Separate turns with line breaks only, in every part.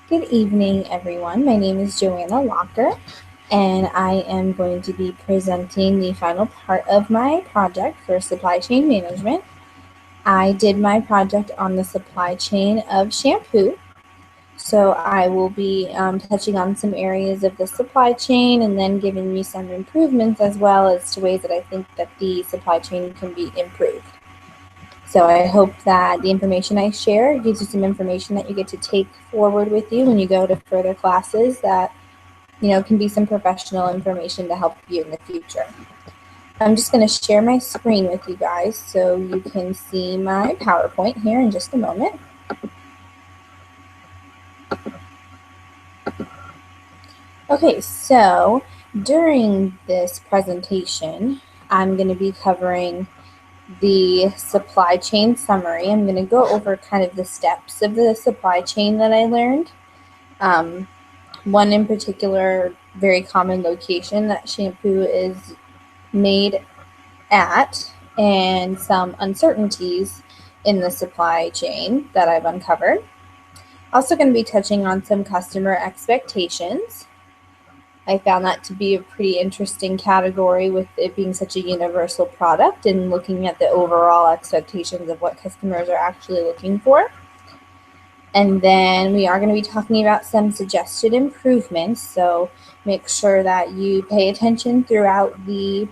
Good evening, everyone. My name is Joanna Lacher, and I am going to be presenting the final part of my project for supply chain management. I did my project on the supply chain of shampoo, so I will be touching on some areas of the supply chain and then giving you some improvements as well as to ways that I think that the supply chain can be improved. So I hope that the information I share gives you some information that you get to take forward with you when you go to further classes that, can be some professional information to help you in the future. I'm just going to share my screen with you guys so you can see my PowerPoint here in just a moment. Okay, so during this presentation, I'm going to be covering the supply chain summary. I'm going to go over kind of the steps of the supply chain that I learned. One in particular, very common location that shampoo is made at, and some uncertainties in the supply chain that I've uncovered. Also going to be touching on some customer expectations. I found that to be a pretty interesting category with it being such a universal product and looking at the overall expectations of what customers are actually looking for. And then we are going to be talking about some suggested improvements, so make sure that you pay attention throughout the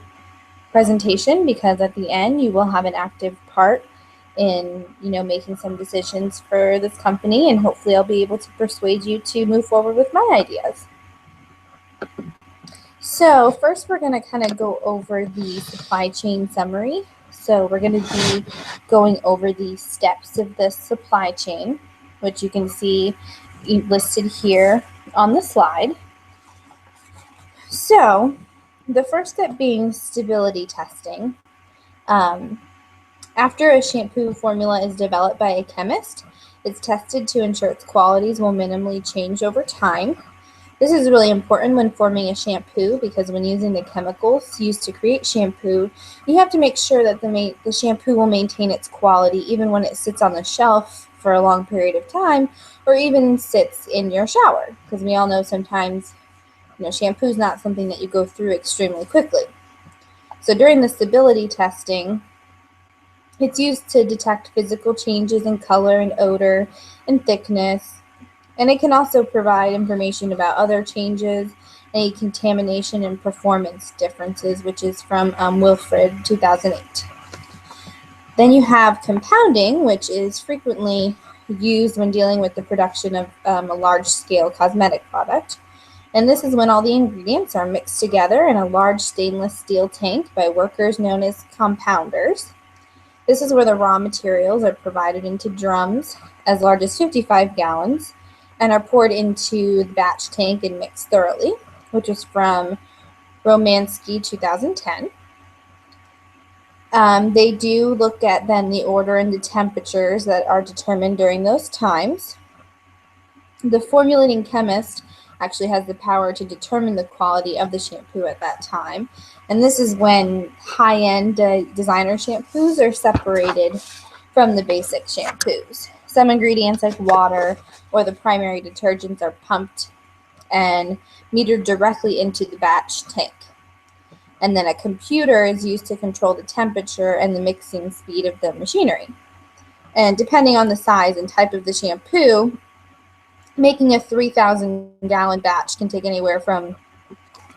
presentation because at the end you will have an active part in making some decisions for this company, and hopefully I'll be able to persuade you to move forward with my ideas. So first we're going to kind of go over the supply chain summary. So we're going to be going over the steps of the supply chain, which you can see listed here on the slide. So the first step being stability testing. After a shampoo formula is developed by a chemist, it's tested to ensure its qualities will minimally change over time. This is really important when forming a shampoo because when using the chemicals used to create shampoo, you have to make sure that the shampoo will maintain its quality even when it sits on the shelf for a long period of time or even sits in your shower, because we all know sometimes shampoo is not something that you go through extremely quickly. So during the stability testing, it's used to detect physical changes in color and odor and thickness. And it can also provide information about other changes, any contamination and performance differences, which is from Wilfred, 2008. Then you have compounding, which is frequently used when dealing with the production of a large-scale cosmetic product. And this is when all the ingredients are mixed together in a large stainless steel tank by workers known as compounders. This is where the raw materials are provided into drums as large as 55 gallons, and are poured into the batch tank and mixed thoroughly, which is from Romansky, 2010. They do look at then the order and the temperatures that are determined during those times. The formulating chemist actually has the power to determine the quality of the shampoo at that time. And this is when high-end designer shampoos are separated from the basic shampoos. Some ingredients like water or the primary detergents are pumped and metered directly into the batch tank. And then a computer is used to control the temperature and the mixing speed of the machinery. And depending on the size and type of the shampoo, making a 3,000-gallon batch can take anywhere from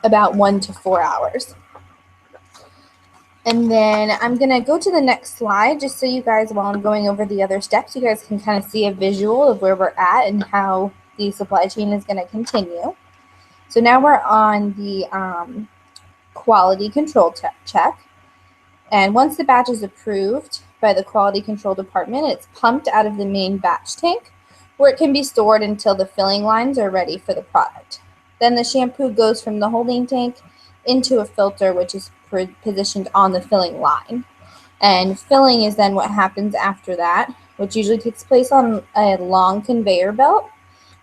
about 1 to 4 hours. And then I'm going to go to the next slide just so you guys, while I'm going over the other steps, you guys can kind of see a visual of where we're at and how the supply chain is going to continue. So now we're on the quality control check. And once the batch is approved by the quality control department, it's pumped out of the main batch tank, where it can be stored until the filling lines are ready for the product. Then the shampoo goes from the holding tank into a filter, which is positioned on the filling line. And filling is then what happens after that, which usually takes place on a long conveyor belt.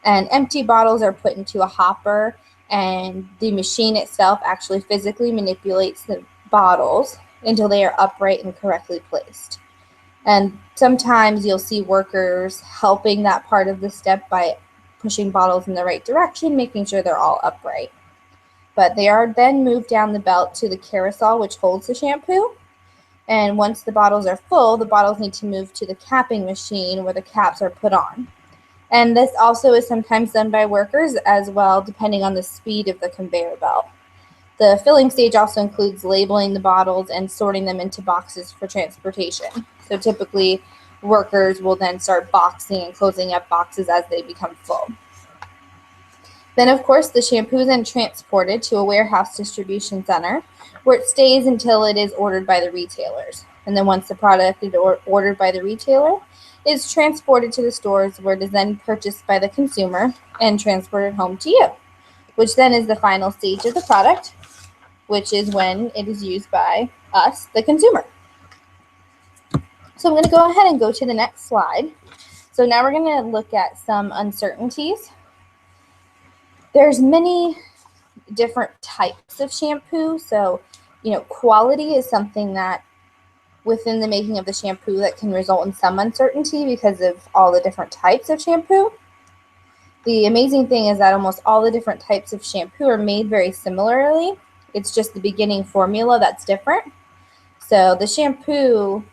And empty bottles are put into a hopper, and the machine itself actually physically manipulates the bottles until they are upright and correctly placed. And sometimes you'll see workers helping that part of the step by pushing bottles in the right direction, making sure they're all upright. But they are then moved down the belt to the carousel, which holds the shampoo. And once the bottles are full, the bottles need to move to the capping machine where the caps are put on. And this also is sometimes done by workers as well, depending on the speed of the conveyor belt. The filling stage also includes labeling the bottles and sorting them into boxes for transportation. So typically, workers will then start boxing and closing up boxes as they become full. Then, of course, the shampoo is then transported to a warehouse distribution center where it stays until it is ordered by the retailers. And then once the product is ordered by the retailer, it is transported to the stores where it is then purchased by the consumer and transported home to you, which then is the final stage of the product, which is when it is used by us, the consumer. So I'm going to go ahead and go to the next slide. So now we're going to look at some uncertainties. There's many different types of shampoo. So, quality is something that within the making of the shampoo that can result in some uncertainty because of all the different types of shampoo. The amazing thing is that almost all the different types of shampoo are made very similarly. It's just the beginning formula that's different. So the shampoo,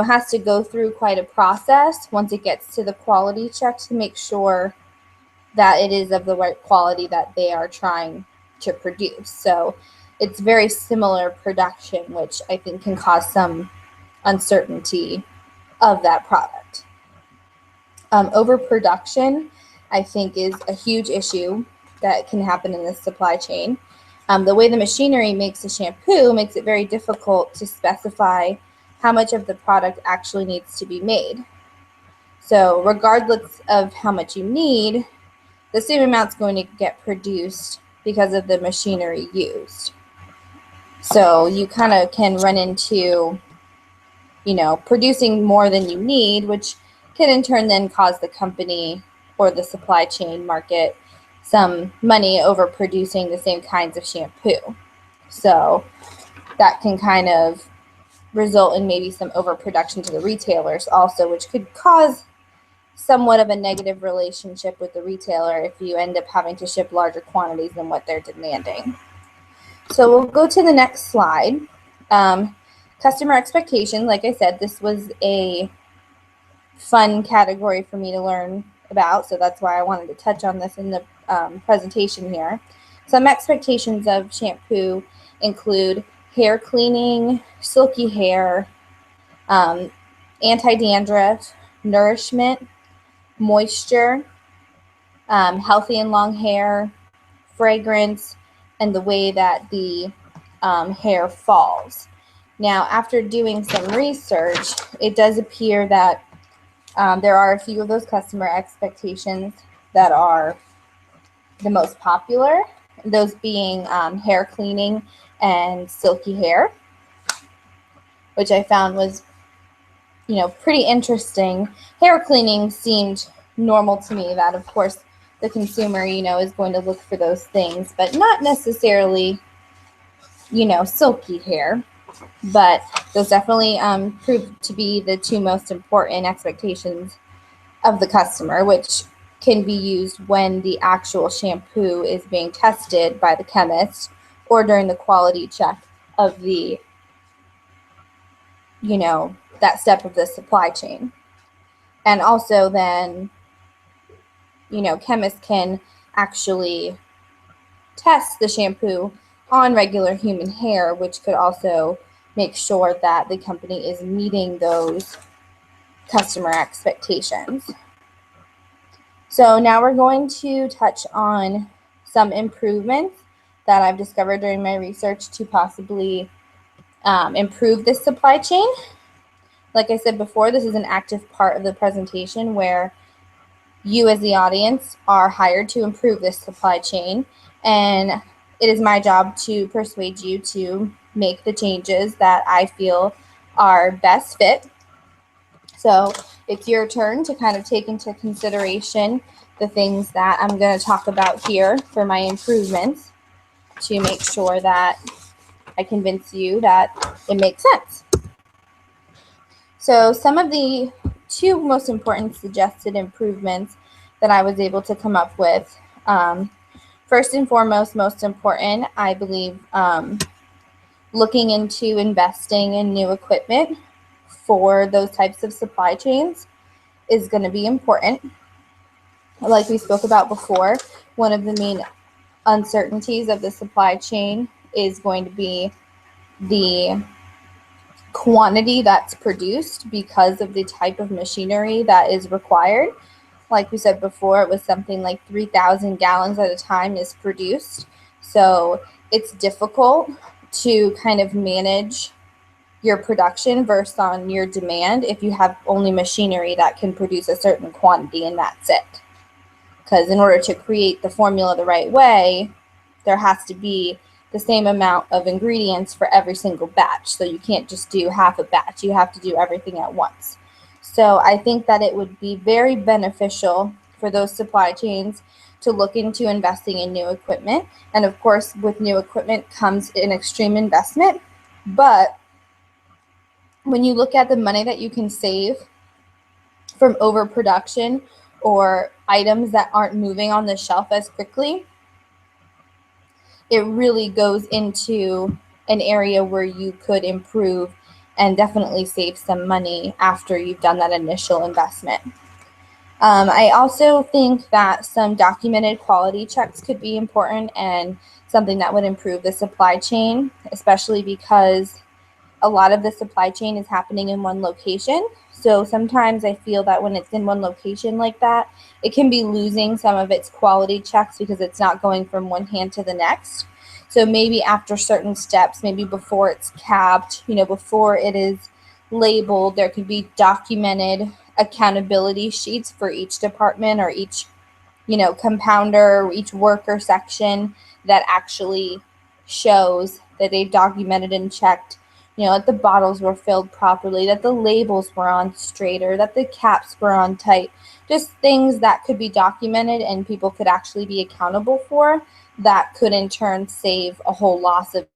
has to go through quite a process once it gets to the quality check to make sure that it is of the right quality that they are trying to produce. So it's very similar production, which I think can cause some uncertainty of that product. Overproduction, I think, is a huge issue that can happen in this supply chain. The way the machinery makes the shampoo makes it very difficult to specify how much of the product actually needs to be made. So regardless of how much you need, the same amount's going to get produced because of the machinery used. So you kind of can run into, producing more than you need, which can in turn then cause the company or the supply chain market some money over producing the same kinds of shampoo. So that can kind of result in maybe some overproduction to the retailers also, which could cause somewhat of a negative relationship with the retailer if you end up having to ship larger quantities than what they're demanding. So we'll go to the next slide. Customer expectations. Like I said, this was a fun category for me to learn about, so that's why I wanted to touch on this in the presentation here. Some expectations of shampoo include hair cleaning, silky hair, anti-dandruff, nourishment, moisture, healthy and long hair, fragrance, and the way that the hair falls. Now, after doing some research, it does appear that there are a few of those customer expectations that are the most popular, those being hair cleaning and silky hair, which I found was, pretty interesting. Hair cleaning seemed normal to me, that of course the consumer, is going to look for those things, but not necessarily, silky hair. But those definitely proved to be the two most important expectations of the customer, which can be used when the actual shampoo is being tested by the chemist or during the quality check of the, that step of the supply chain. And also then, chemists can actually test the shampoo on regular human hair, which could also make sure that the company is meeting those customer expectations. So now we're going to touch on some improvements that I've discovered during my research to possibly improve this supply chain. Like I said before, this is an active part of the presentation where you as the audience are hired to improve this supply chain, and it is my job to persuade you to make the changes that I feel are best fit. So it's your turn to kind of take into consideration the things that I'm going to talk about here for my improvements to make sure that I convince you that it makes sense. So some of the two most important suggested improvements that I was able to come up with. First and foremost, most important, I believe looking into investing in new equipment for those types of supply chains is going to be important. Like we spoke about before, one of the main uncertainties of the supply chain is going to be the quantity that's produced because of the type of machinery that is required. Like we said before, it was something like 3,000 gallons at a time is produced. So it's difficult to kind of manage your production versus on your demand if you have only machinery that can produce a certain quantity and that's it. Because in order to create the formula the right way, there has to be the same amount of ingredients for every single batch. So you can't just do half a batch. You have to do everything at once. So I think that it would be very beneficial for those supply chains to look into investing in new equipment. And of course, with new equipment comes an extreme investment. But when you look at the money that you can save from overproduction or items that aren't moving on the shelf as quickly, it really goes into an area where you could improve and definitely save some money after you've done that initial investment. I also think that some documented quality checks could be important and something that would improve the supply chain, especially because a lot of the supply chain is happening in one location. So sometimes I feel that when it's in one location like that, it can be losing some of its quality checks because it's not going from one hand to the next. So maybe after certain steps, maybe before it's capped, before it is labeled, there could be documented accountability sheets for each department or each, compounder, or each worker section that actually shows that they've documented and checked, that the bottles were filled properly, that the labels were on straighter, that the caps were on tight, just things that could be documented and people could actually be accountable for, that could in turn save a whole loss of